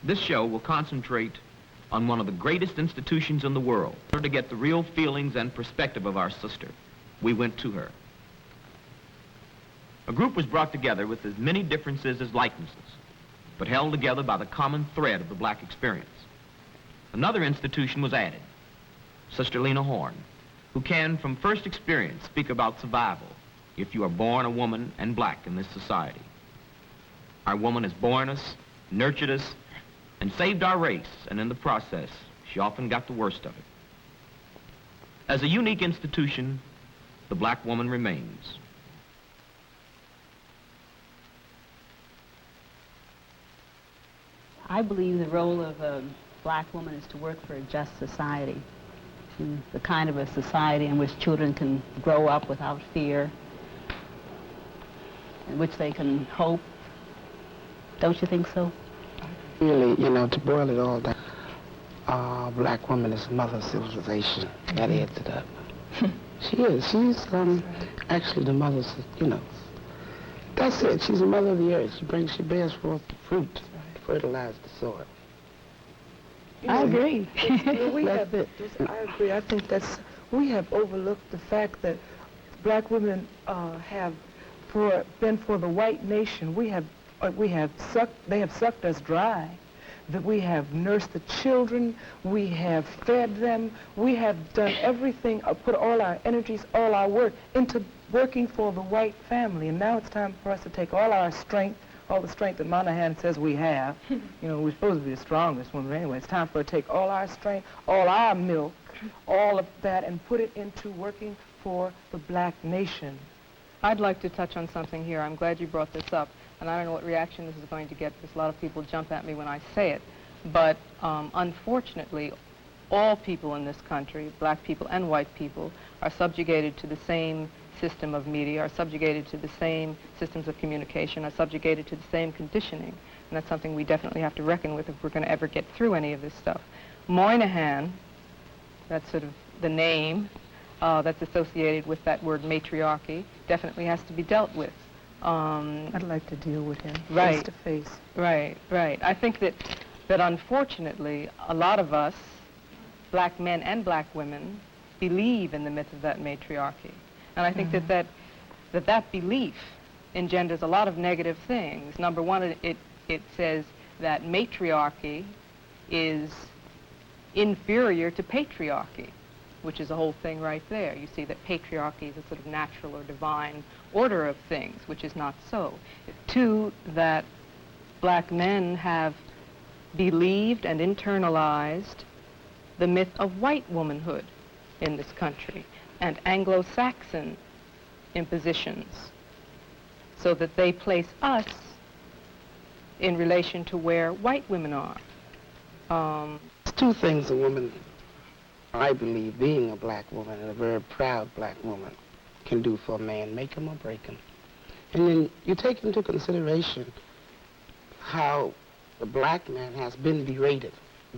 This show will concentrate on one of the greatest institutions in the world. In order to get the real feelings and perspective of our sister, we went to her. A group was brought together with as many differences as likenesses, but held together by the common thread of the black experience. Another institution was added, Sister Lena Horne, who can, from first experience, speak about survival if you are born a woman and black in this society. Our woman has borne us, nurtured us, and saved our race, and in the process, she often got the worst of it. As a unique institution, the black woman remains. I believe the role of a black woman is to work for a just society, the kind of a society in which children can grow up without fear, in which they can hope. Don't you think so? Really, you know, to boil it all down, black woman is mother of civilization. That adds it up. She is. She's actually the mother, you know. That's it. She's the mother of the earth. She bears forth the fruit, fertilize the soil. I agree. I agree. I think we have overlooked the fact that black women have been for the white nation. They have sucked us dry. That we have nursed the children, we have fed them, we have done everything, put all our energies, all our work into working for the white family. And now it's time for us to take all our strength, all the strength that Monahan says we have. You know, we're supposed to be the strongest women, but anyway, it's time for us to take all our strength, all our milk, all of that, and put it into working for the black nation. I'd like to touch on something here. I'm glad you brought this up. And I don't know what reaction this is going to get, because a lot of people jump at me when I say it. But unfortunately, all people in this country, black people and white people, are subjugated to the same system of media, are subjugated to the same systems of communication, are subjugated to the same conditioning. And that's something we definitely have to reckon with if we're going to ever get through any of this stuff. Moynihan, that's sort of the name that's associated with that word matriarchy, definitely has to be dealt with. I'd like to deal with him right, face to face. Right, right. I think that unfortunately, a lot of us, black men and black women, believe in the myth of that matriarchy. And I think that belief engenders a lot of negative things. Number one, it says that matriarchy is inferior to patriarchy, which is a whole thing right there. You see that patriarchy is a sort of natural or divine order of things, which is not so. Two, that black men have believed and internalized the myth of white womanhood in this country and Anglo-Saxon impositions, so that they place us in relation to where white women are. There's two things a woman, I believe, being a black woman and a very proud black woman, can do for a man, make him or break him. And then you take into consideration how the black man has been berated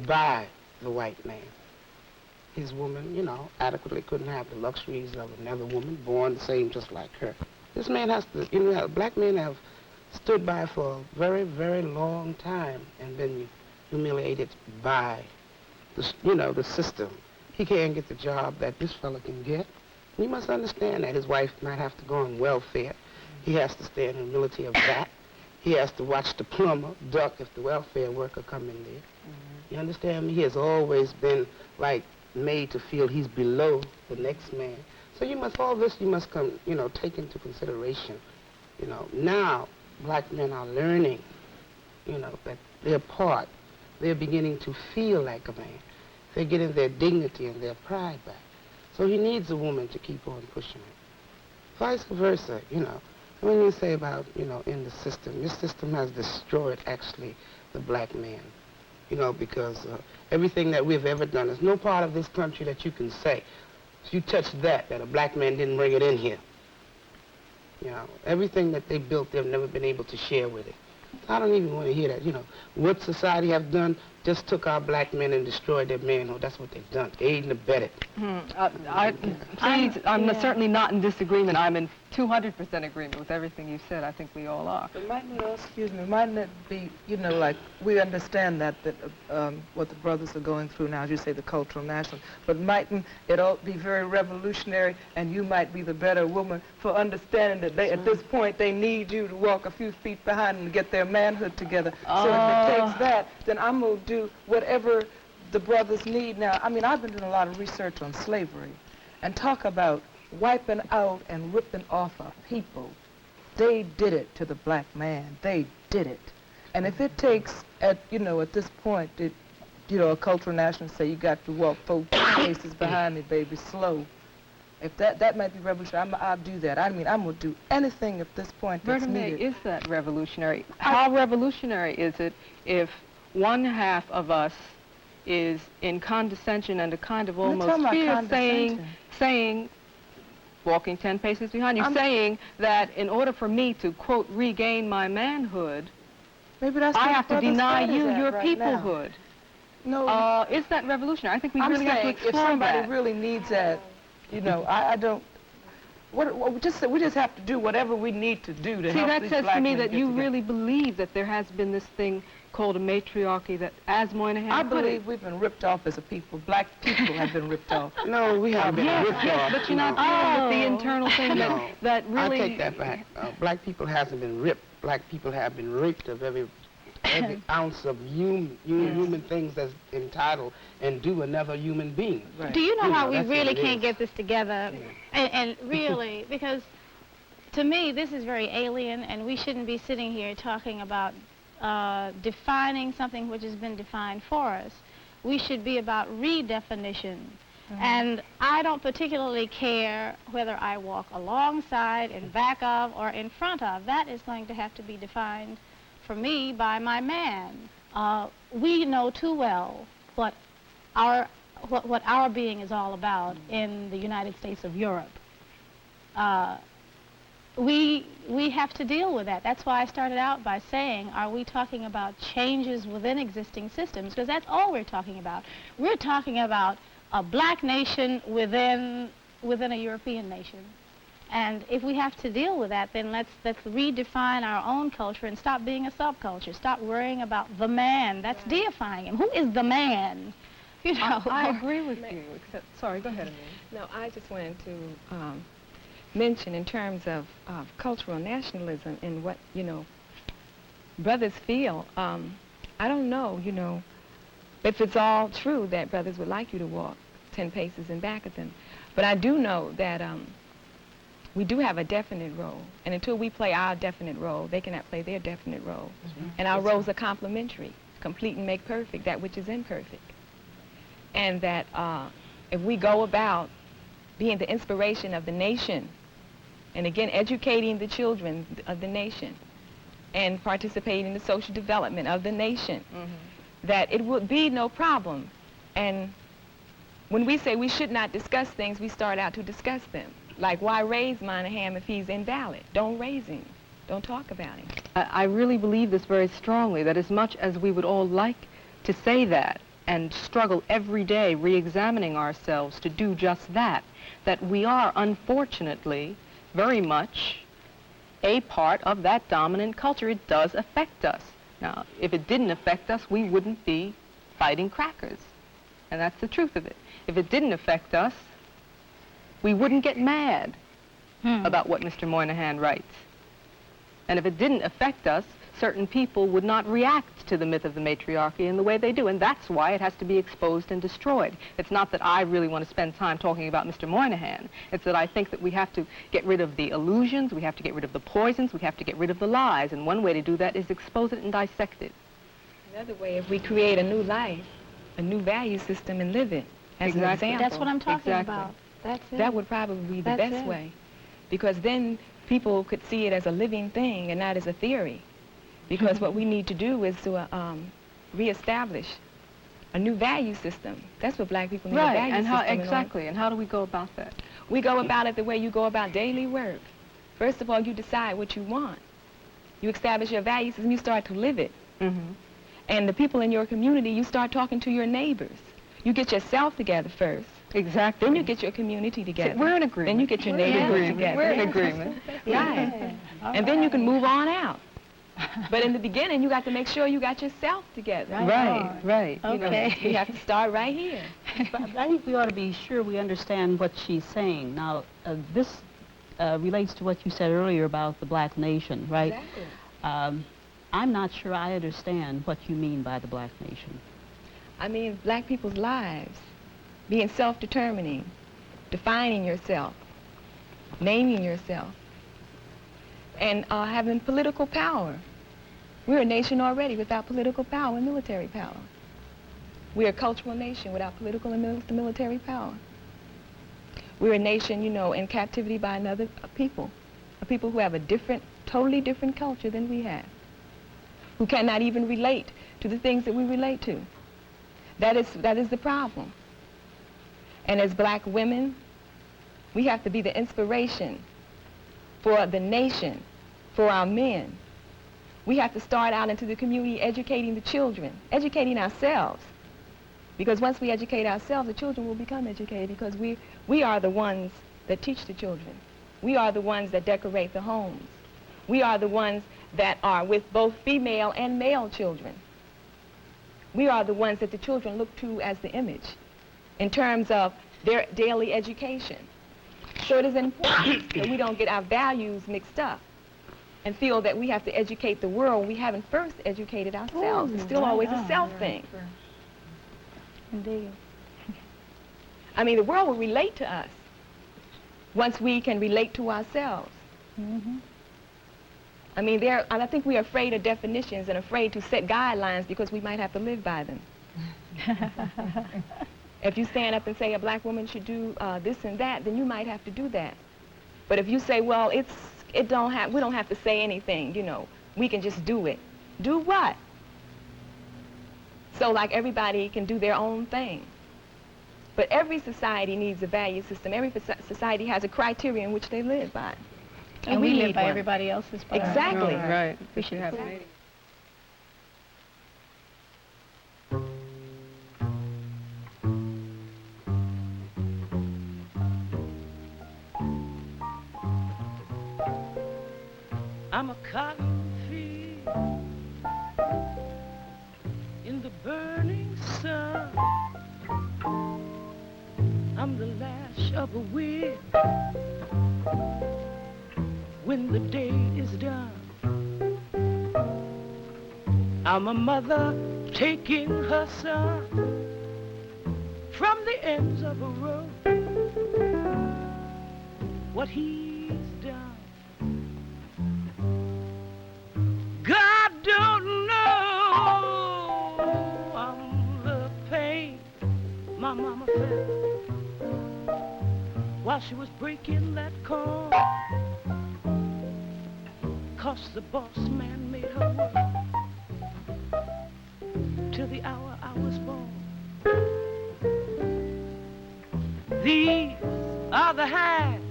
by the white man. His woman, you know, adequately couldn't have the luxuries of another woman born the same just like her. This man has to, you know, black men have stood by for a very, very long time and been humiliated by the, you know, the system. He can't get the job that this fella can get. You must understand that his wife might have to go on welfare. He has to stay in the humility of that. He has to watch the plumber duck if the welfare worker come in there. You understand me? He has always been like made to feel he's below the next man. So you must, all this you must come, you know, take into consideration. You know, now black men are learning, you know, that they're part. They're beginning to feel like a man. They're getting their dignity and their pride back. So he needs a woman to keep on pushing him. Vice versa, you know. When you say about, you know, in the system, this system has destroyed, actually, the black man. You know, because everything that we've ever done, there's no part of this country that you can say, if you touch that a black man didn't bring it in here. You know, everything that they built, they've never been able to share with it. I don't even want to hear that, you know. What society have done, just took our black men and destroyed their manhood. That's what they've done. Aid and abetted. I'm certainly not in disagreement. I'm in 200% agreement with everything you said. I think we all are. But mightn't it, excuse me, mightn't it be, you know, like, we understand that what the brothers are going through now, as you say, the cultural national, but mightn't it all be very revolutionary, and you might be the better woman for understanding that they, at this point, they need you to walk a few feet behind and get their manhood together. So if it takes that, then I'm going to do whatever the brothers need now. I mean, I've been doing a lot of research on slavery, and talk about wiping out and ripping off a people. They did it to the black man. They did it. And if it takes, at this point, a cultural nationalist say you got to walk 4 paces behind me, baby, slow. If that might be revolutionary, I'll do that. I mean, I'm going to do anything at this point that's needed. Is that revolutionary? How revolutionary is it if one half of us is in condescension and a kind of almost fear saying, walking 10 paces behind you, saying that in order for me to, quote, regain my manhood, maybe that's I have to deny you your right peoplehood. Now. No. Is that revolutionary? I think we I'm really have to explore if somebody that. really needs that, I don't. We just have to do whatever we need to do to help these black men. See, that says to me that you together. really believe that there has been this thing called a matriarchy that, as Moynihan I put believe it, we've been ripped off as a people. Black people have been ripped off. No, we haven't been ripped off. but you're not dealing with the internal thing that really... I take that back. Black people hasn't been ripped. Black people have been raped of every ounce of human things that's entitled and due another human being. Right. Do you know how we really can't get this together? And really, because to me, this is very alien, and we shouldn't be sitting here talking about defining something which has been defined for us. We should be about redefinition. And I don't particularly care whether I walk alongside, in back of, or in front of. That is going to have to be defined for me by my man. We know too well what our being is all about in the United States of Europe. We have to deal with that. That's why I started out by saying, are we talking about changes within existing systems? Because that's all we're talking about. We're talking about a black nation within a European nation. And if we have to deal with that, then let's redefine our own culture and stop being a subculture. Stop worrying about the man. That's deifying him. Who is the man? You know. I agree with you. Except, sorry, go ahead, Amina. No, I just wanted to mention in terms of cultural nationalism and what, brothers feel. I don't know, if it's all true that brothers would like you to walk 10 paces in back of them. But I do know that we do have a definite role. And until we play our definite role, they cannot play their definite role. And our roles are complementary. Complete and make perfect that which is imperfect. And that if we go about being the inspiration of the nation, and again, educating the children of the nation, and participating in the social development of the nation, that it would be no problem. And when we say we should not discuss things, we start out to discuss them. Like, why raise Moynihan if he's invalid? Don't raise him. Don't talk about him. I really believe this very strongly, that as much as we would all like to say that and struggle every day re-examining ourselves to do just that, that we are, unfortunately, very much a part of that dominant culture. It does affect us. Now, if it didn't affect us, we wouldn't be fighting crackers. And that's the truth of it. If it didn't affect us, we wouldn't get mad about what Mr. Moynihan writes. And if it didn't affect us, certain people would not react to the myth of the matriarchy in the way they do. And that's why it has to be exposed and destroyed. It's not that I really want to spend time talking about Mr. Moynihan. It's that I think that we have to get rid of the illusions, we have to get rid of the poisons, we have to get rid of the lies. And one way to do that is expose it and dissect it. Another way, if we create a new life, a new value system, and live it as an example. That's what I'm talking about. That's it. That would probably be the best way. Because then people could see it as a living thing and not as a theory. Because what we need to do is to reestablish a new value system. That's what black people need, a value and system. exactly, and how do we go about that? We go about it the way you go about daily work. First of all, you decide what you want. You establish your value system, you start to live it. And the people in your community, you start talking to your neighbors. You get yourself together first. Exactly. Then you get your community together. We're in agreement. Then you get your neighborhood together. We're in agreement. Right. And then you can move on out. But in the beginning, you got to make sure you got yourself together. Right, right. You know, Okay. you have to start right here. But I think we ought to be sure we understand what she's saying. Now, this relates to what you said earlier about the black nation, right? Exactly. I'm not sure I understand what you mean by the black nation. I mean, black people's lives, being self-determining, defining yourself, naming yourself, and having political power. We're a nation already without political power and military power. We're a cultural nation without political and military power. We're a nation, you know, in captivity by another people, a people who have a different, totally different culture than we have, who cannot even relate to the things that we relate to. That is the problem. And as black women, we have to be the inspiration for the nation, for our men. We have to start out into the community educating the children, educating ourselves. Because once we educate ourselves, the children will become educated, because we are the ones that teach the children. We are the ones that decorate the homes. We are the ones that are with both female and male children. We are the ones that the children look to as the image in terms of their daily education. So it is important that we don't get our values mixed up and feel that we have to educate the world. We haven't first educated ourselves. It's still always a self thing. Indeed. I mean, the world will relate to us once we can relate to ourselves. Mm-hmm. I mean, and I think we are afraid of definitions and afraid to set guidelines because we might have to live by them. If you stand up and say a black woman should do this and that, then you might have to do that. But if you say, well, we don't have to say anything, you know, we can just do it. Do what? So like everybody can do their own thing. But every society needs a value system. Every society has a criteria in which they live by. And we live need by one. everybody else's by. Exactly. Right. We should have I'm a cotton field in the burning sun. I'm the lash of a wind when the day is done. I'm a mother taking her son from the ends of a road. What he's done, God don't know. I'm the pain my mama felt while she was breaking that corn. 'Cause the boss man made her work till the hour I was born. These are the hands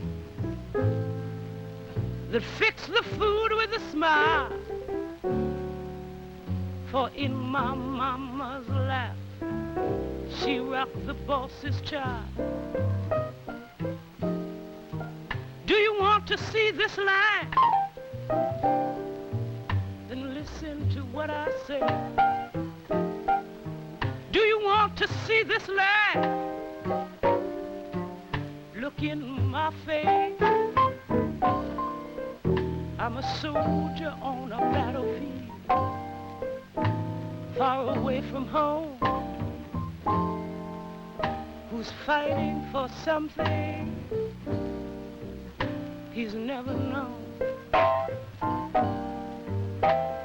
that fix the food with a smile. For in my mama's lap, she rocked the boss's child. Do you want to see this line? Then listen to what I say. Do you want to see this line? Look in my face. I'm a soldier on a battlefield, far away from home, who's fighting for something he's never known.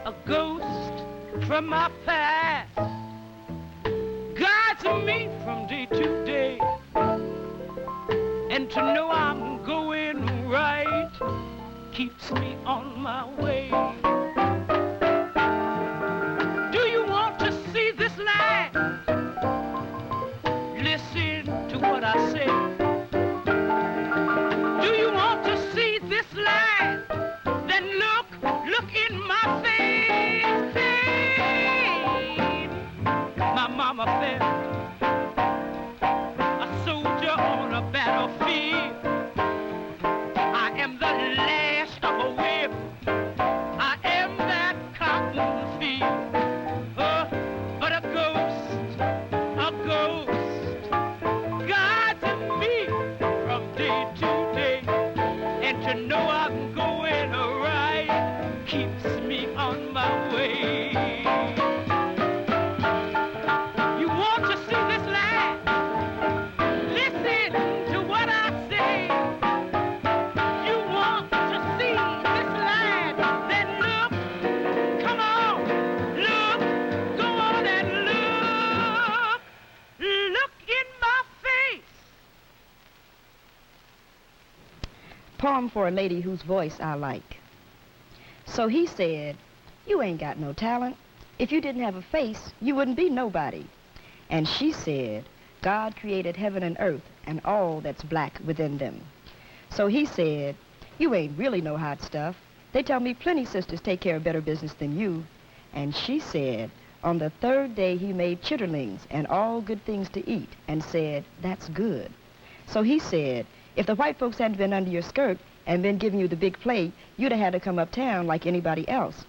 A ghost from my past guides me from day to day, and to know I'm going right keeps me on my way. Do you want to see this light? Listen to what I say. Do you want to see this light? Then look in my face. mama felt. A soldier on a battlefield. I am the last of a whip. I am that cotton field. But a ghost guides me from day to day. And to know I'm going right keeps me on my way. You want to see this land? Listen to what I say. You want to see this land? Then look, come on, look, go on and look. Look in my face. Poem for a lady whose voice I like. So he said, you ain't got no talent. If you didn't have a face, you wouldn't be nobody. And she said, God created heaven and earth and all that's black within them. So he said, you ain't really no hot stuff. They tell me plenty sisters take care of better business than you. And she said, on the third day he made chitterlings and all good things to eat and said, that's good. So he said, if the white folks hadn't been under your skirt and been giving you the big plate, you'd have had to come uptown like anybody else.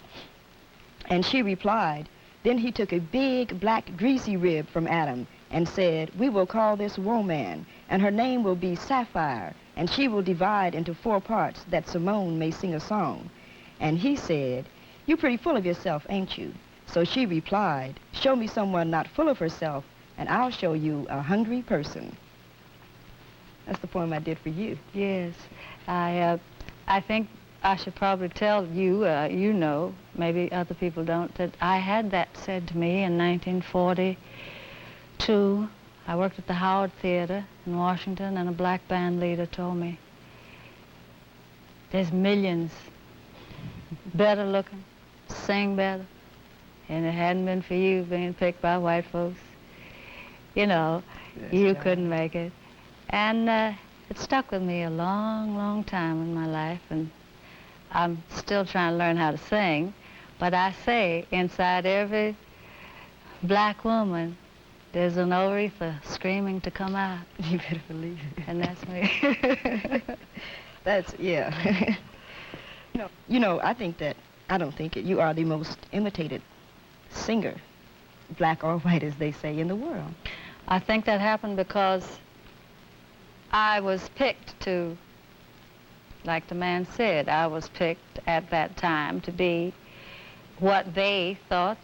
And she replied, then he took a big black greasy rib from Adam and said, we will call this woman, and her name will be Sapphire, and she will divide into 4 parts that Simone may sing a song. And he said, you pretty full of yourself, ain't you? So she replied, show me someone not full of herself, and I'll show you a hungry person. That's the poem I did for you. Yes, I think I should probably tell you, you know, maybe other people don't, that I had that said to me in 1942. I worked at the Howard Theater in Washington, and a black band leader told me, there's millions better looking, sing better, and it hadn't been for you being picked by white folks, you know, you couldn't make it. And it stuck with me a long, long time in my life, and I'm still trying to learn how to sing, but I say inside every black woman, there's an Aretha screaming to come out. You better believe it. And that's me. That's, yeah. You know, I don't think it, you are the most imitated singer, black or white as they say, in the world. I think that happened because I was picked to, like the man said, I was picked at that time to be what they thought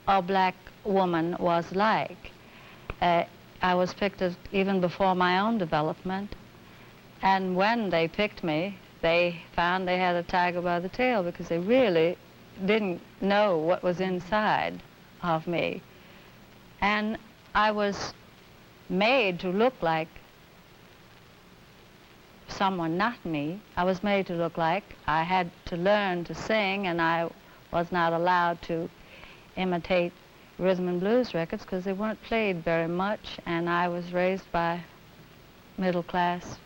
a black woman was like. I was picked even before my own development, and when they picked me, they found they had a tiger by the tail because they really didn't know what was inside of me. And I was made to look like someone not me. I was made to look like I had to learn to sing, and I was not allowed to imitate rhythm and blues records because they weren't played very much, and I was raised by middle-class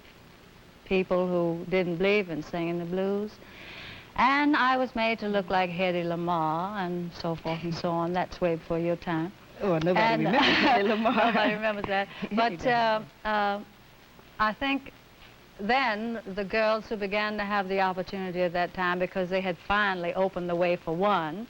people who didn't believe in singing the blues. And I was made to look like Hedy Lamarr and so forth and so on. That's way before your time. Oh, nobody remembers Hedy Lamarr. Nobody remembers that. But I think then the girls who began to have the opportunity at that time, because they had finally opened the way for one,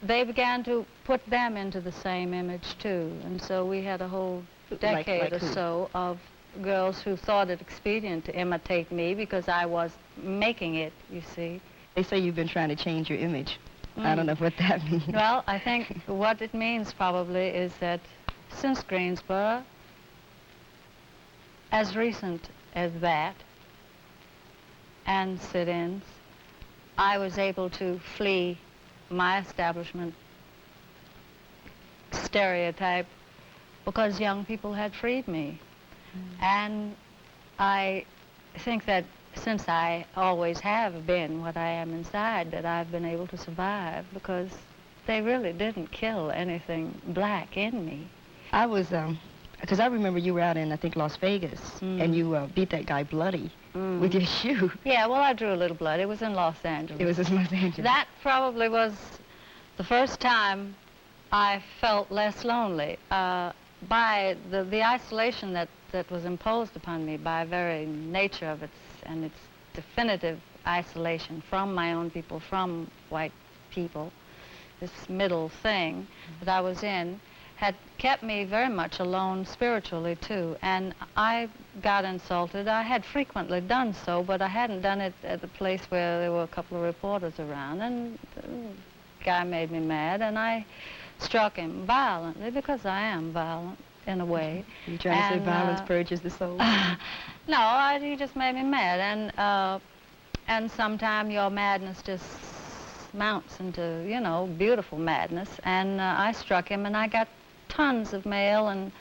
they began to put them into the same image too. And so we had a whole decade or so of girls who thought it expedient to imitate me because I was making it, you see. They say you've been trying to change your image. I don't know what that means. Well, I think what it means probably is that since Greensboro, as recent as that, and sit-ins, I was able to flee my establishment stereotype because young people had freed me. And I think that since I always have been what I am inside, that I've been able to survive because they really didn't kill anything black in me. I was, because I remember you were out in, I think, Las Vegas, and you beat that guy bloody with your shoe. Yeah, well, I drew a little blood. It was in Los Angeles. It was in Los Angeles. That probably was the first time I felt less lonely. By the isolation that was imposed upon me by very nature of its definitive isolation from my own people, from white people, this middle thing that I was in, had kept me very much alone spiritually too. And I got insulted. I had frequently done so, but I hadn't done it at the place where there were a couple of reporters around. And the guy made me mad, and I struck him violently, because I am violent in a way. You trying to say violence purges the soul? No, he just made me mad. And sometimes your madness just mounts into, you know, beautiful madness. And I struck him, and I got tons of mail and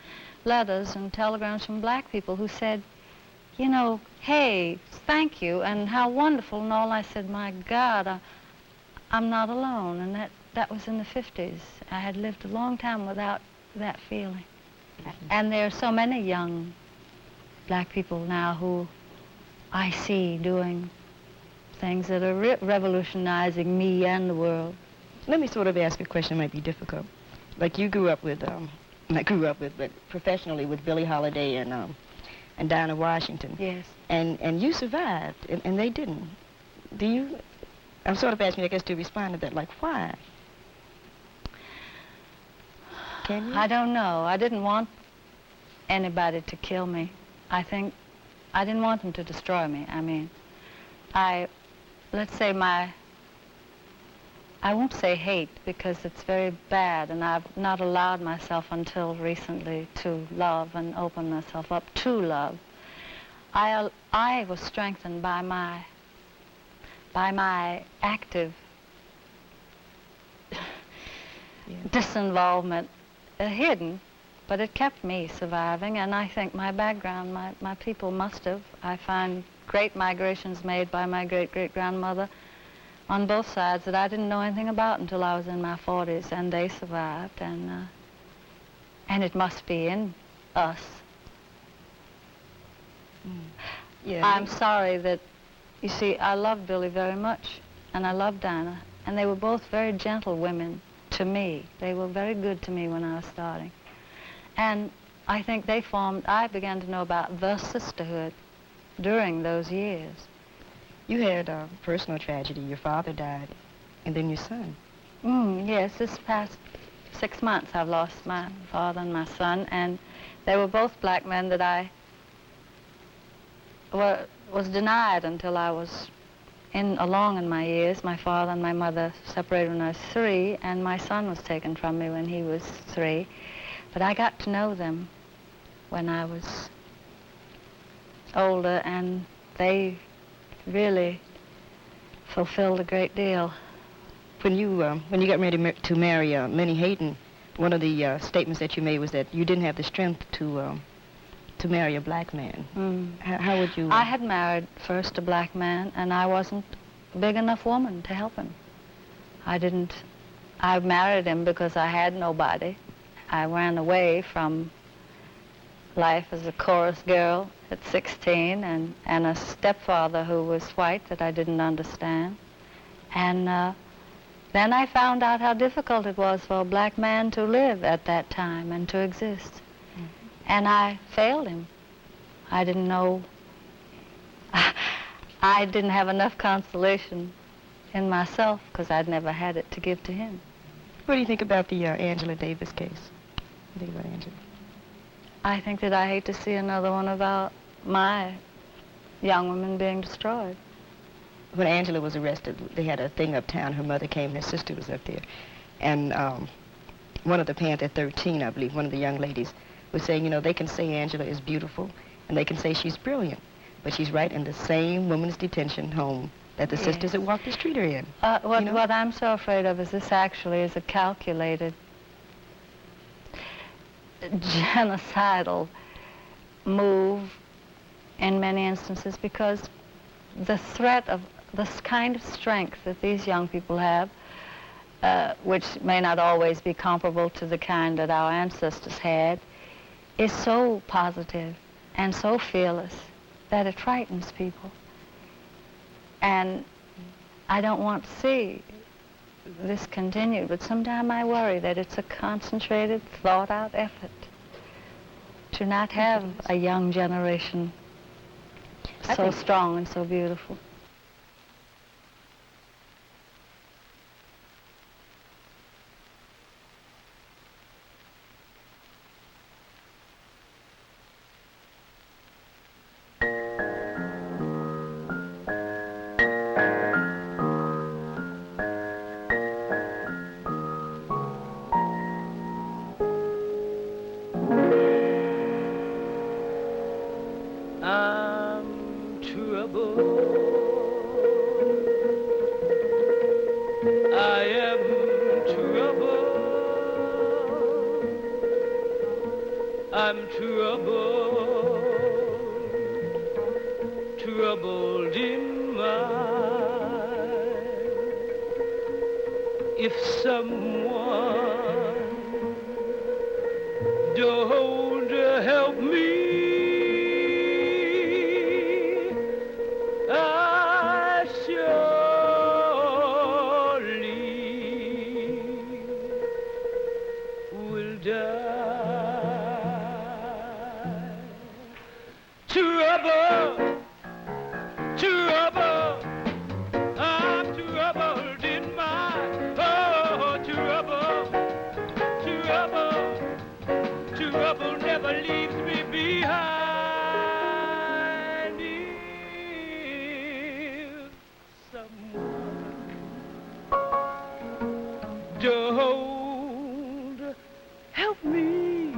letters and telegrams from black people who said, you know, hey, thank you, and how wonderful, and all. I said, my God, I'm not alone. And that was in the 50s. I had lived a long time without that feeling. And there are so many young black people now who I see doing things that are revolutionizing me and the world. Let me sort of ask a question that might be difficult. Like you grew up with, but professionally with Billie Holiday and Dinah Washington. Yes. And you survived, and they didn't. Do you? I'm sort of asking you, I guess, to respond to that. Like, why? Can you? I don't know. I didn't want anybody to kill me. I think I didn't want them to destroy me. I mean, let's say I won't say hate, because it's very bad, and I've not allowed myself until recently to love and open myself up to love. I was strengthened by my active disinvolvement, hidden, but it kept me surviving, and I think my background, my people must have. I find great migrations made by my great-great-grandmother on both sides that I didn't know anything about until I was in my 40s, and they survived, and it must be in us. Yeah. I'm sorry that, you see, I love Billie very much, and I love Dinah, and they were both very gentle women to me. They were very good to me when I was starting. And I think I began to know about the sisterhood during those years. You had a personal tragedy. Your father died, and then your son. Yes, this past 6 months I've lost my father and my son, and they were both black men that I was denied until I was along in my years. My father and my mother separated when I was 3, and my son was taken from me when he was 3. But I got to know them when I was older, and they really fulfilled a great deal. When you got ready to marry Lenny Hayden, one of the statements that you made was that you didn't have the strength to marry a black man. How would you? I had married first a black man, and I wasn't a big enough woman to help him. I married him because I had nobody. I ran away from life as a chorus girl at 16, and a stepfather who was white that I didn't understand. And then I found out how difficult it was for a black man to live at that time and to exist. And I failed him. I didn't know, I didn't have enough consolation in myself, because I'd never had it to give to him. What do you think about the Angela Davis case? What do you think about Angela? I think that I hate to see another one of my young women being destroyed. When Angela was arrested, they had a thing uptown. Her mother came, her sister was up there. And one of the Panther 13, I believe, one of the young ladies, was saying, you know, they can say Angela is beautiful, and they can say she's brilliant, but she's right in the same women's detention home that the sisters that walked the street are in. What I'm so afraid of is this actually is a calculated, genocidal move in many instances, because the threat of this kind of strength that these young people have, which may not always be comparable to the kind that our ancestors had, is so positive and so fearless that it frightens people. And I don't want to see this continued, but sometimes I worry that it's a concentrated, thought-out effort to not have a young generation so strong and so beautiful. I'm troubled in mind. If someone don't help me, I surely will die. Trouble, I'm troubled in mind. Oh, trouble never leaves me behind. If someone don't help me,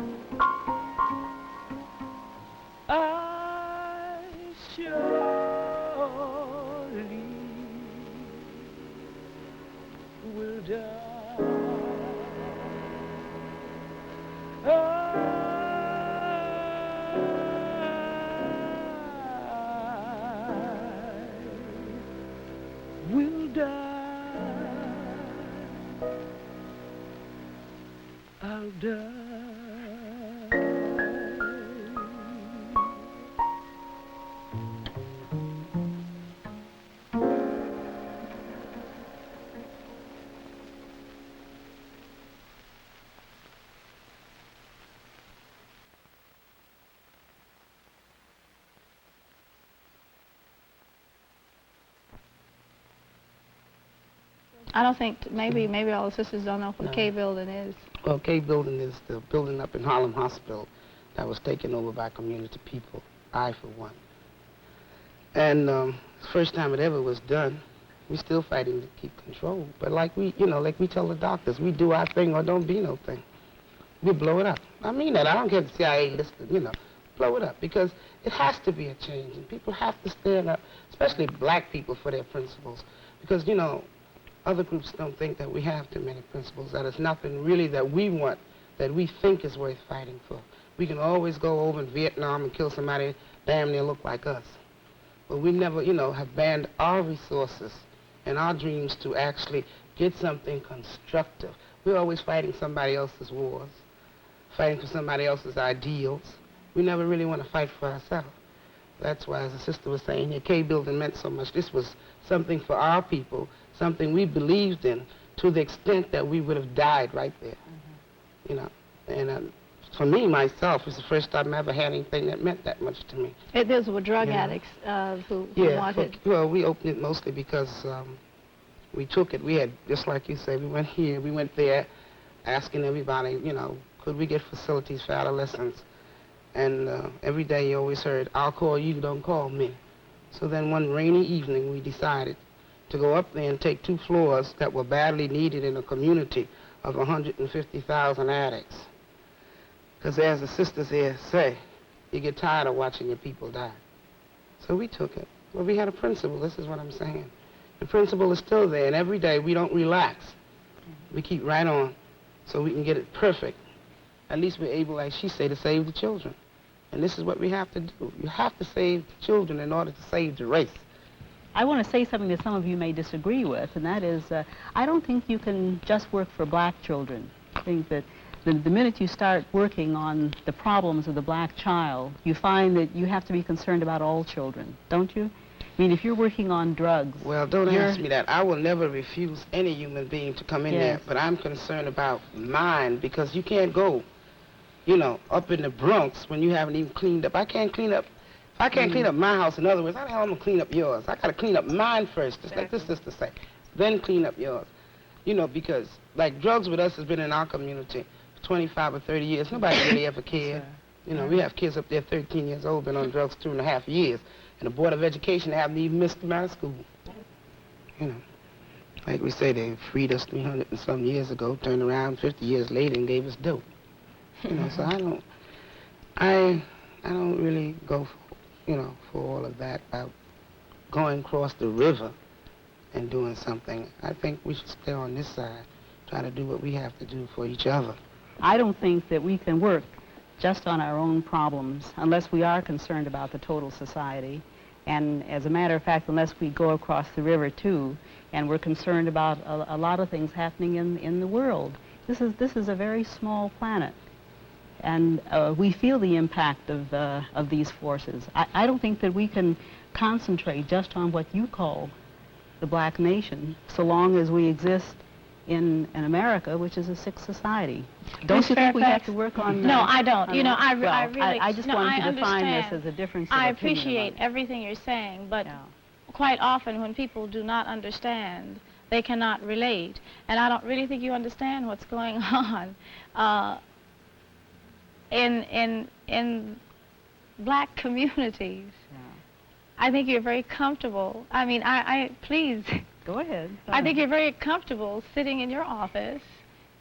I surely will die. I will die. I'll die. I don't think, maybe all the sisters don't know what K building is. Well, K building is the building up in Harlem Hospital that was taken over by community people, I for one. And the first time it ever was done, we're still fighting to keep control. But like we tell the doctors, we do our thing or don't be no thing. We blow it up. I mean that. I don't care if the CIA listed, blow it up, because it has to be a change, and people have to stand up, especially black people, for their principles. Because, other groups don't think that we have too many principles, that it's nothing really that we want, that we think is worth fighting for. We can always go over in Vietnam and kill somebody damn near look like us. But we never, have banned our resources and our dreams to actually get something constructive. We're always fighting somebody else's wars, fighting for somebody else's ideals. We never really want to fight for ourselves. That's why, as the sister was saying, the K building meant so much. This was something for our people, something we believed in, to the extent that we would have died right there. And for me, myself, it's the first time I ever had anything that meant that much to me. Those were drug addicts who wanted... Well, we opened it mostly because we took it. We had, just like you said, we went here, we went there, asking everybody, could we get facilities for adolescents? And every day you always heard, I'll call you, don't call me. So then one rainy evening we decided to go up there and take 2 floors that were badly needed in a community of 150,000 addicts. Because as the sisters here say, you get tired of watching your people die. So we took it. Well, we had a principle, this is what I'm saying. The principle is still there, and every day we don't relax. We keep right on so we can get it perfect. At least we're able, like she said, to save the children. And this is what we have to do. You have to save the children in order to save the race. I want to say something that some of you may disagree with, and that is, I don't think you can just work for black children. I think that the minute you start working on the problems of the black child, you find that you have to be concerned about all children, don't you? I mean, if you're working on drugs... Well, don't ask me that. I will never refuse any human being to come in there, but I'm concerned about mine, because you can't go, you know, up in the Bronx when you haven't even cleaned up. I can't clean up. If I can't clean up my house, in other words, how the hell am I going to clean up yours? I got to clean up mine first, just like this sister say, then clean up yours. You know, because, like, drugs with us has been in our community for 25 or 30 years. Nobody really ever cared. You know, we have kids up there 13 years old, been on drugs 2.5 years. And the Board of Education haven't even missed them out of school. You know, like we say, they freed us 300 and some years ago, turned around 50 years later and gave us dope. You know, so I don't really go for, you know, for all of that about going across the river and doing something. I think we should stay on this side, try to do what we have to do for each other. I don't think that we can work just on our own problems unless we are concerned about the total society. And as a matter of fact, unless we go across the river too, and we're concerned about a lot of things happening in the world. This is a very small planet, and we feel the impact of these forces. I don't think that we can concentrate just on what you call the black nation, so long as we exist in America, which is a sick society. Don't you think we have to work on... No, I don't. You know, I really... I just wanted to define this as a difference of opinion. I appreciate everything you're saying, but quite often when people do not understand, they cannot relate. And I don't really think you understand what's going on in black communities. I think you're very comfortable. I mean, please... Go ahead. I think you're very comfortable sitting in your office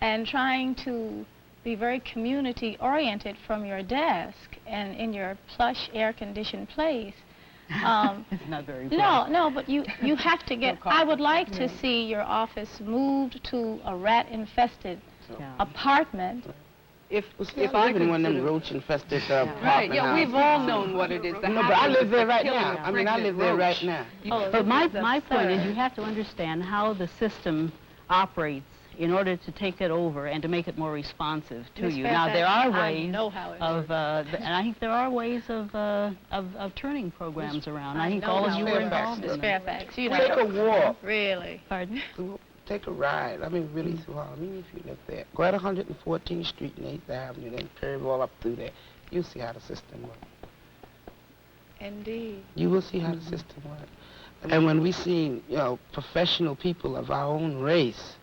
and trying to be very community-oriented from your desk and in your plush, air-conditioned place. It's not very No, but you have to get... I would like to see your office moved to a rat-infested apartment. If I live in one of them roach-infested right, yeah, we've all known what it is. No, but I live there right now. I mean, I live there right now. But my point is you have to understand how the system operates in order to take it over and to make it more responsive to you. Now, there are ways of, and I think there are ways of turning programs around. I think all of you were involved in Ms. Fairfax, you know. Take a walk. Really. Pardon? Take a ride. I mean, really through Harlem. Even if you live there, go at 114th Street and 8th Avenue, then curve all up through there. You'll see how the system works. Indeed. You will see how the system works. And when we see, you know, professional people of our own race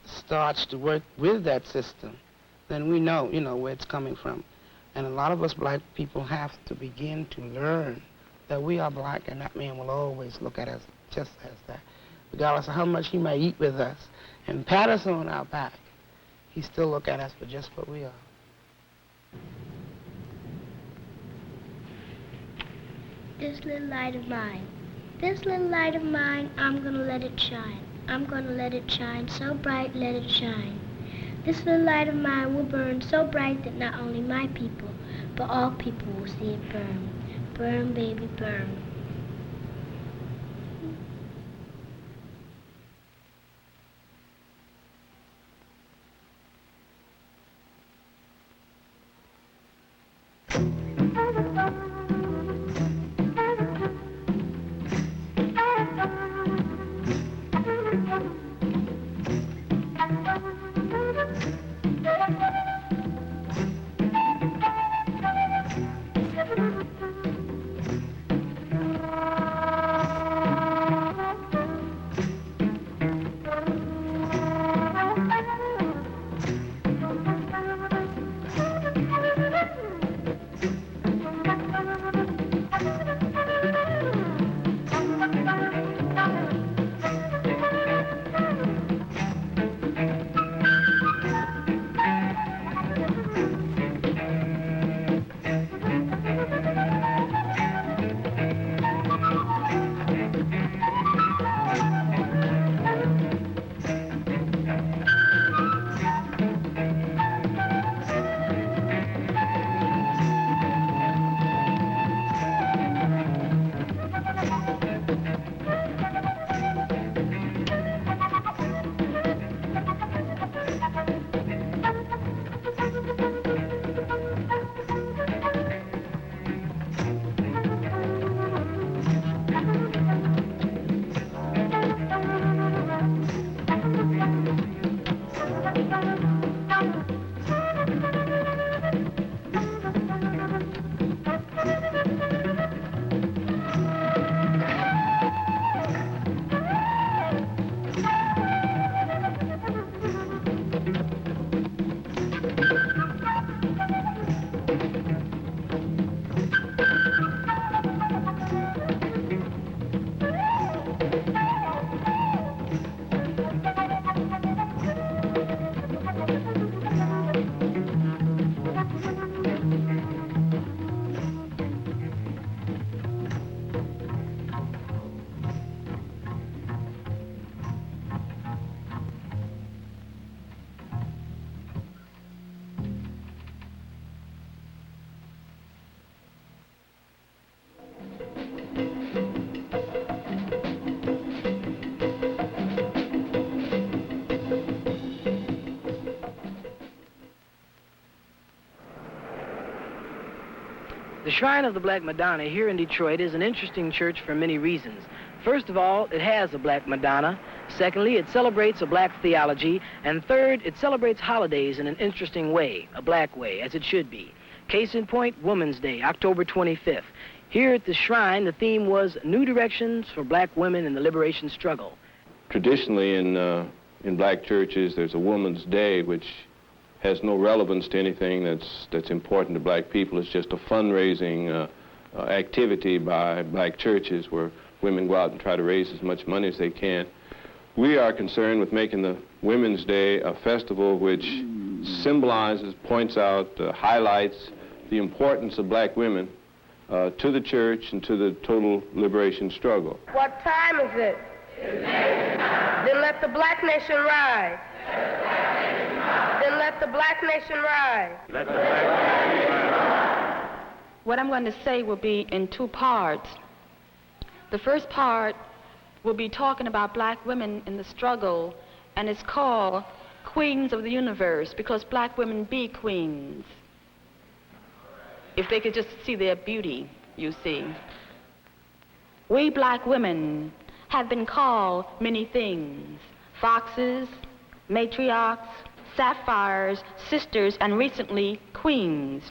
starts to work with that system, then we know, you know, where it's coming from. And a lot of us black people have to begin to learn that we are black, and that man will always look at us just as that. Regardless of how much he might eat with us and pat us on our back, he still look at us for just what we are. This little light of mine, this little light of mine, I'm gonna let it shine. I'm gonna let it shine so bright, let it shine. This little light of mine will burn so bright that not only my people, but all people will see it burn. Burn, baby, burn. The Shrine of the Black Madonna here in Detroit is an interesting church for many reasons. First of all, it has a Black Madonna. Secondly, it celebrates a black theology. And third, it celebrates holidays in an interesting way, a black way, as it should be. Case in point, Women's Day, October 25th. Here at the shrine, the theme was New Directions for Black Women in the Liberation Struggle. Traditionally in black churches, there's a Women's Day, which has no relevance to anything that's important to black people. It's just a fundraising activity by black churches where women go out and try to raise as much money as they can. We are concerned with making the Women's Day a festival which symbolizes, points out, highlights the importance of black women to the church and to the total liberation struggle. What time is it? Then let the black nation rise. Then let the black nation rise. Let the black nation rise. What I'm going to say will be in two parts. The first part will be talking about black women in the struggle, and it's called Queens of the Universe, because black women be queens. If they could just see their beauty, you see. We black women have been called many things: foxes, matriarchs, sapphires, sisters, and recently, queens.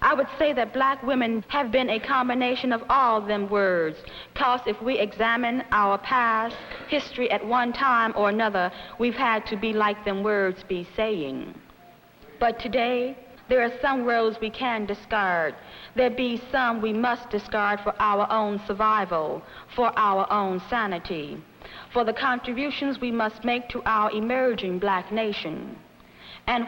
I would say that black women have been a combination of all them words, because if we examine our past history at one time or another, we've had to be like them words be saying. But today, there are some words we can discard. There be some we must discard for our own survival, for our own sanity, for the contributions we must make to our emerging black nation. And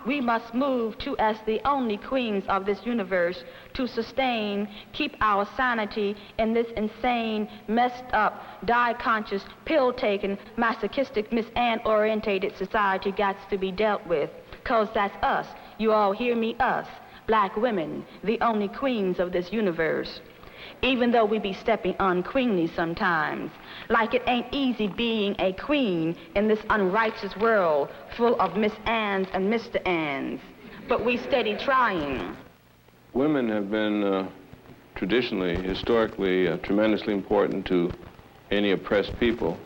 we must move to as the only queens of this universe to sustain, keep our sanity in this insane, messed up, die-conscious, pill-taking, masochistic, misan-orientated society got to be dealt with. 'Cause that's us. You all hear me? Us. Black women, the only queens of this universe. Even though we be stepping unqueenly sometimes, like it ain't easy being a queen in this unrighteous world full of Miss Anns and Mr. Anns. But we steady trying. Women have been traditionally, historically, tremendously important to any oppressed people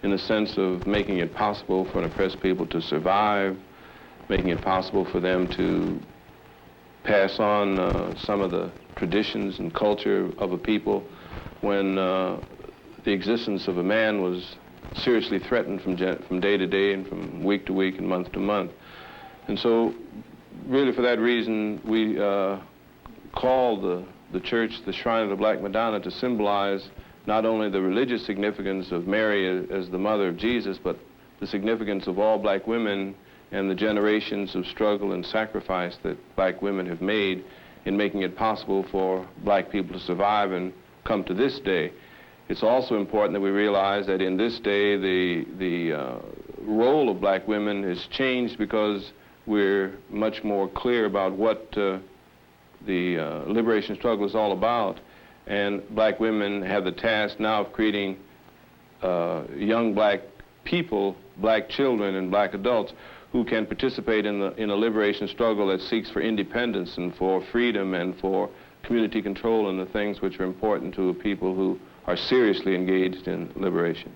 in the sense of making it possible for an oppressed people to survive, making it possible for them to pass on some of the traditions and culture of a people when the existence of a man was seriously threatened from day to day and from week to week and month to month. And so really for that reason we call the church the Shrine of the Black Madonna to symbolize not only the religious significance of Mary as the mother of Jesus, but the significance of all black women and the generations of struggle and sacrifice that black women have made in making it possible for black people to survive and come to this day. It's also important that we realize that in this day the role of black women has changed because we're much more clear about what the liberation struggle is all about, and black women have the task now of creating young black people, black children and black adults who can participate in a liberation struggle that seeks for independence and for freedom and for community control and the things which are important to people who are seriously engaged in liberation.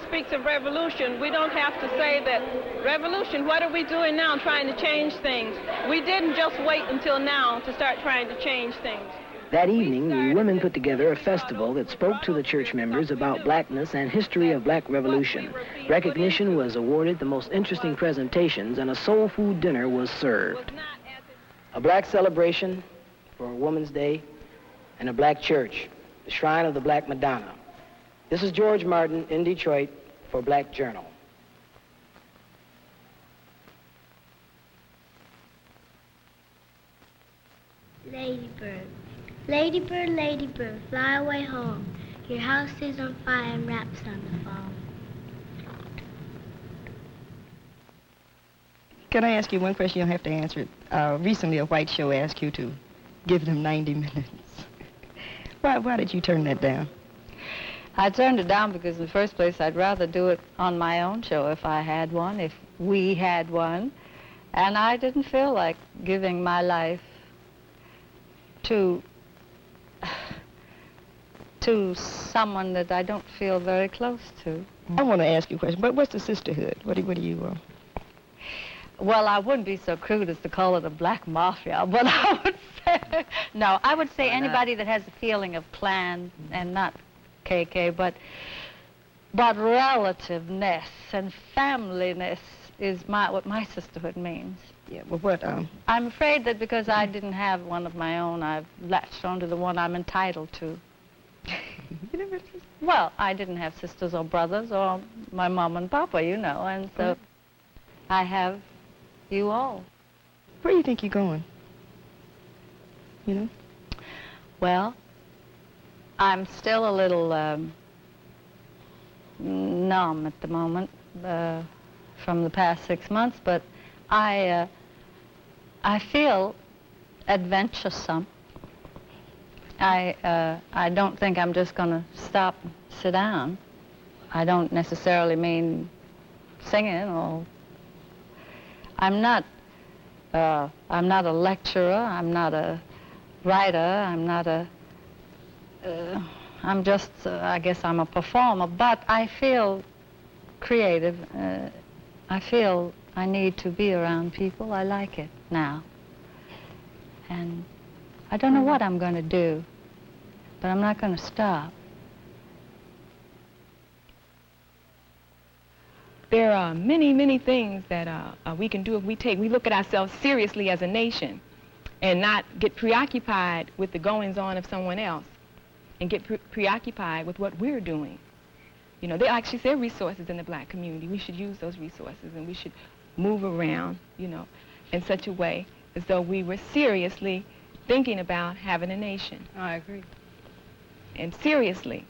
Speaks of revolution, we don't have to say that revolution, what are we doing now trying to change things? We didn't just wait until now to start trying to change things. That evening, the women put together a festival that spoke to the church members about blackness and history of black revolution. Recognition was awarded the most interesting presentations, and a soul food dinner was served. A black celebration for Women's Day and a black church, the Shrine of the Black Madonna. This is George Martin in Detroit for Black Journal. Ladybird. Ladybird, ladybird, fly away home. Your house is on fire and wraps on the fall. Can I ask you one question? You'll have to answer it. Recently, a white show asked you to give them 90 minutes. Why did you turn that down? I turned it down because in the first place, I'd rather do it on my own show if I had one, if we had one. And I didn't feel like giving my life to someone that I don't feel very close to. I want to ask you a question, but what's the sisterhood? What do you Well, I wouldn't be so crude as to call it a black mafia, but I would say, no, I would say anybody that has a feeling of clan and not KK, but relativeness and familyness is what my sisterhood means. Yeah, well, what, I'm afraid that because I didn't have one of my own, I've latched onto the one I'm entitled to. Well, I didn't have sisters or brothers or my mom and papa, you know, and so I have you all. Where do you think you're going? You know? Well, I'm still a little numb at the moment from the past 6 months, but I feel adventuresome. I don't think I'm just going to stop and sit down. I don't necessarily mean singing or... I'm not a lecturer, I'm not a writer, I'm not a... I'm just, I guess I'm a performer, but I feel creative. I feel I need to be around people. I like it now. And I don't know what I'm going to do, but I'm not going to stop. There are many, many things that we can do if we look at ourselves seriously as a nation and not get preoccupied with the goings-on of someone else and get preoccupied with what we're doing. You know, there are resources in the black community. We should use those resources, and we should move around, you know, in such a way as though we were seriously thinking about having a nation. I agree. And seriously,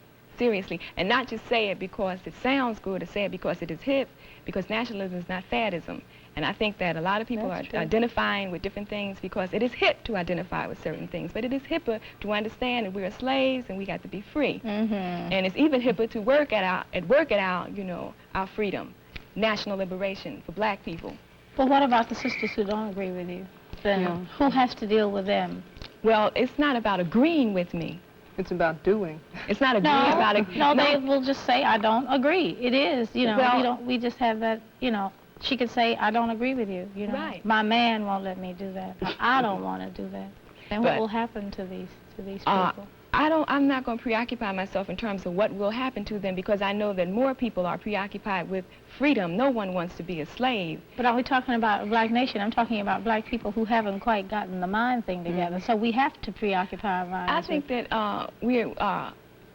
and not just say it because it sounds good or say it because it is hip, because nationalism is not faddism. And I think that a lot of people are identifying with different things because it is hip to identify with certain things, but it is hipper to understand that we are slaves and we got to be free. And it's even hipper to work it out, you know, our freedom, national liberation for black people. But what about the sisters who don't agree with you? Then who has to deal with them? Well, it's not about agreeing with me. It's about doing. It's not agreeing about it. No, they will just say, I don't agree. It is, you know, well, we just have that, you know, she could say, I don't agree with you, you know. Right. My man won't let me do that. I don't want to do that. And what will happen to these people? I'm not going to preoccupy myself in terms of what will happen to them because I know that more people are preoccupied with freedom. No one wants to be a slave. But are we talking about a black nation? I'm talking about black people who haven't quite gotten the mind thing together. So we have to preoccupy our minds. I think that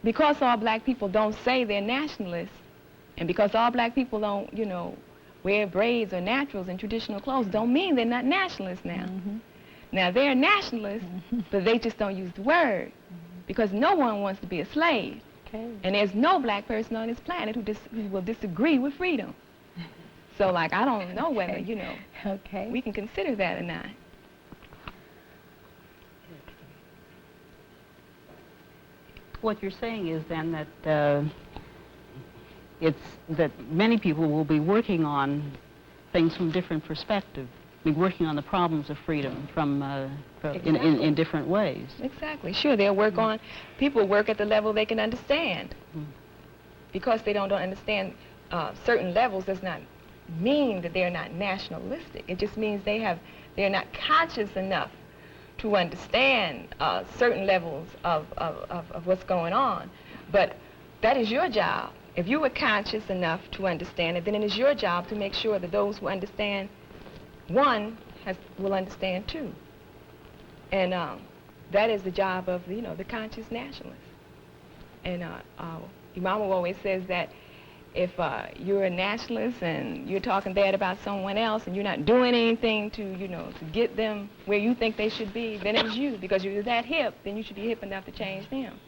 because all black people don't say they're nationalists, and because all black people don't, you know, wear braids or naturals and traditional clothes, don't mean they're not nationalists now. Now, they're nationalists, but they just don't use the word. Because no one wants to be a slave. And there's no black person on this planet who will disagree with freedom. So, like, I don't know whether, you know, we can consider that or not. What you're saying is then that that many people will be working on things from different perspectives, be working on the problems of freedom from in different ways. Exactly. Sure, they'll work on, people work at the level they can understand. Because they don't understand certain levels does not mean that they're not nationalistic. It just means they're not conscious enough to understand certain levels of what's going on. But that is your job. If you were conscious enough to understand it, then it is your job to make sure that those who understand one will understand two. And that is the job of, you know, the conscious nationalist. And Imam always says that if you're a nationalist and you're talking bad about someone else and you're not doing anything to, you know, to get them where you think they should be, then it's you. Because you're that hip, then you should be hip enough to change them.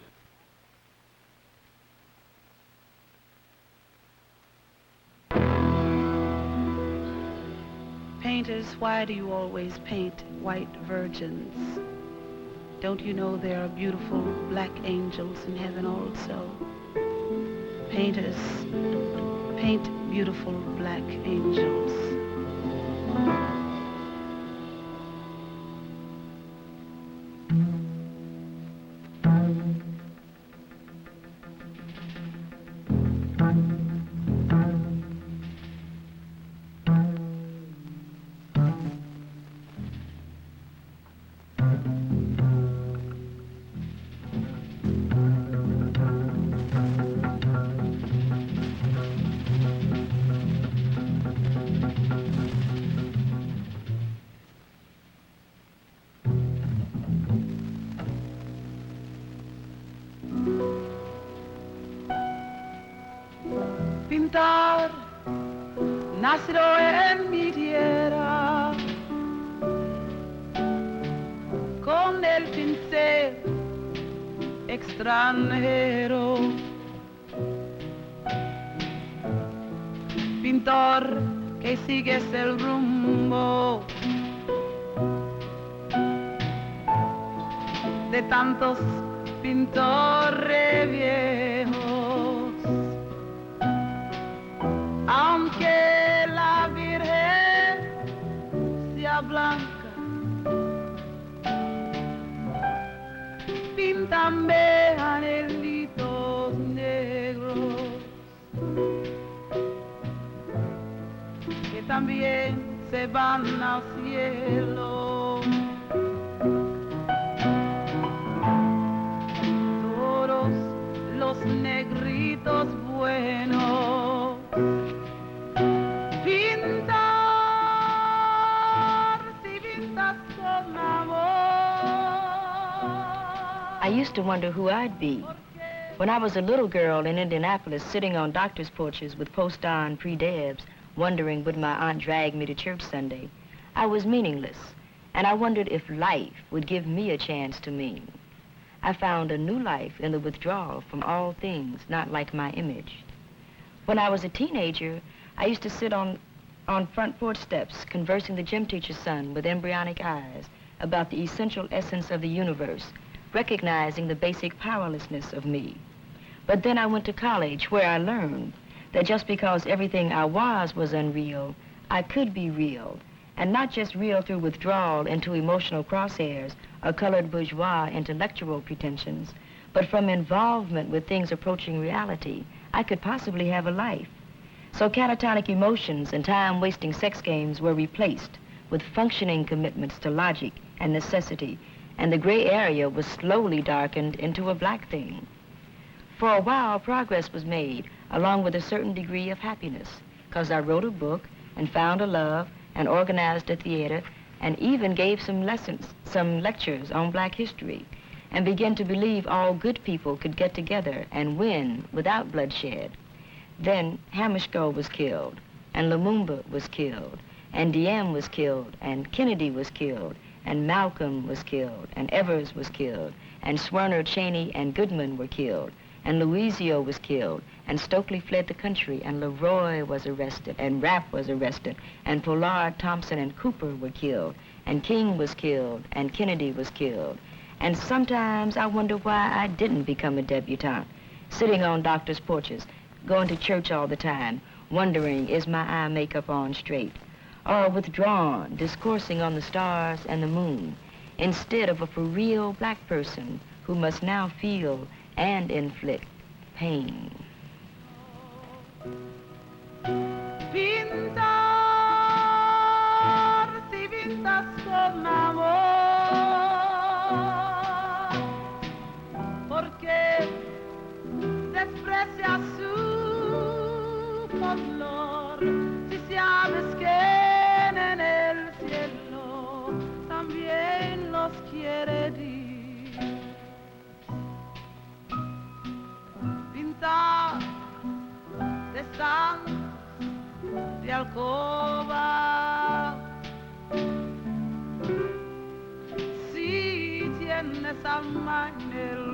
painters, why do you always paint white virgins? Don't you know there are beautiful black angels in heaven also? Painters, paint beautiful black angels. Pintar, nacido en mi tierra, con el pincel extranjero. Pintor que sigues el rumbo de tantos pintores viejos. Aunque la Virgen sea blanca, píntame anhelitos negros que también se van al cielo. Todos los negritos buenos. I used to wonder who I'd be. When I was a little girl in Indianapolis, sitting on doctor's porches with post-on pre-debs, wondering would my aunt drag me to church Sunday, I was meaningless, and I wondered if life would give me a chance to mean. I found a new life in the withdrawal from all things not like my image. When I was a teenager, I used to sit on front porch steps, conversing the gym teacher's son with embryonic eyes about the essential essence of the universe, recognizing the basic powerlessness of me. But then I went to college, where I learned that just because everything I was unreal, I could be real, and not just real through withdrawal into emotional crosshairs or colored bourgeois intellectual pretensions, but from involvement with things approaching reality, I could possibly have a life. So catatonic emotions and time-wasting sex games were replaced with functioning commitments to logic and necessity, and the gray area was slowly darkened into a black thing. For a while, progress was made, along with a certain degree of happiness, because I wrote a book and found a love and organized a theater and even gave some lessons, some lectures on black history, and began to believe all good people could get together and win without bloodshed. Then Hammarskjöld was killed, and Lumumba was killed, and Diem was killed, and Kennedy was killed, and Malcolm was killed, and Evers was killed, and Swerner, Cheney, and Goodman were killed, and Louisio was killed, and Stokely fled the country, and Leroy was arrested, and Rapp was arrested, and Pollard, Thompson, and Cooper were killed, and King was killed, and Kennedy was killed. And sometimes I wonder why I didn't become a debutante, sitting on doctors' porches, going to church all the time, wondering, is my eye makeup on straight? Or withdrawn, discoursing on the stars and the moon, instead of a for real black person who must now feel and inflict pain. Pintar si pintas con amor, porque desprecia su color, si sabes que en el cielo también los quiere Dios. Pintar de sangre, de alcoba, si tienes alma en el